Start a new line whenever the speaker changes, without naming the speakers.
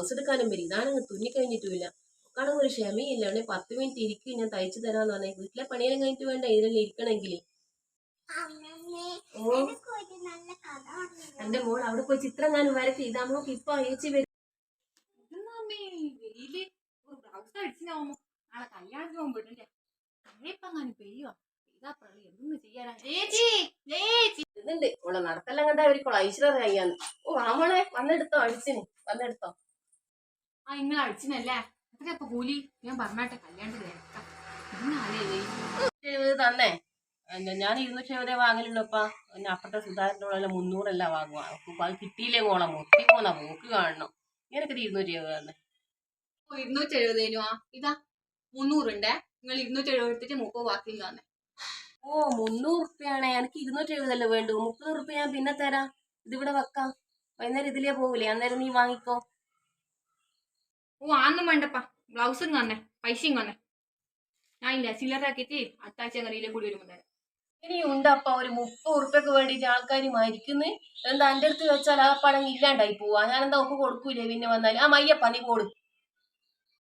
Blouse എടുക്കാനും വരും. ഇതാണെങ്കിൽ തുന്നി കഴിഞ്ഞിട്ടുമില്ല. ഒക്കാണെങ്കിൽ ഒരു ക്ഷമയില്ല. 10 മിനിറ്റ് ഇരിക്കും, ഞാൻ തയ്ച്ചു തരാന്ന് പറഞ്ഞാൽ. വീട്ടിലെ പണിയെല്ലാം കഴിഞ്ഞിട്ട് വേണ്ട ഇതിലെല്ലാം ഇരിക്കണമെങ്കിൽ. ഓ, എന്റെ മോൾ അവിടെ പോയി ചിത്രം ഞാൻ വരത്തി. ഇതാ നോക്ക്, ഇപ്പൊ അയച്ചു വരും. ഇതുണ്ട് ഓളെ നടത്തെല്ലാം കണ്ടാ ഒരിക്കോളൂ ഐശ്വര്യ കയ്യാന്ന്. ഓ ആമോളെ വന്നെടുത്തോ, അടിച്ചിന് വന്നെടുത്തോ.
ആ നിങ്ങൾ അടിച്ചിനല്ലേ? എത്രയപ്പൊ കൂലി? ഞാൻ പറഞ്ഞാട്ടെ കല്യാണത്തിന്
തന്നെ. ഞാൻ 270 വാങ്ങലുള്ളപ്പാ. പിന്നെ അപ്പുറത്തെ സുധാകരനോടെല്ലാം 300 വാങ്ങുക. അത് കിട്ടിയില്ലേ മോളെ, മൊത്തി പോന്നാ പോക്ക് കാണണം. ഇങ്ങനൊക്കെ 270 തന്നെ.
270 ഇതാ 300 നിങ്ങൾ 270 എടുത്തിട്ട് 30 ബാക്കി തന്നെ.
ഓ 300 റുപ്യാണേ. എനിക്ക് 270 വേണ്ടു. 30 റുപ്യ ഞാൻ പിന്നെ തരാം. ഇതിവിടെ വെക്കാം. വൈകുന്നേരം ഇതിലേ പോകൂലേ, അന്നേരം നീ വാങ്ങിക്കോ.
ഓ ആന്നും വേണ്ടപ്പാ, ബ്ലൗസും തന്നെ പൈസയും തന്നെ. ഞാൻ ഇല്ല ചില്ലറാക്കിട്ട് അടുത്ത ആഴ്ച കറിയിലെ കൂടി വരുമ്പോ തരാം.
ഇനി ഉണ്ടപ്പ ഒരു 30 റുപ്യക്ക് വേണ്ടിട്ട് ആൾക്കാർ മരിക്കുന്നു. എന്താ എന്റെ അടുത്ത് വെച്ചാൽ ആ പണം ഇല്ലാണ്ടായി പോവാ. ഞാൻ എന്താ ഒപ്പ് കൊടുക്കൂലേ പിന്നെ വന്നാല്. ആ മയ്യപ്പ നീ കൊടു.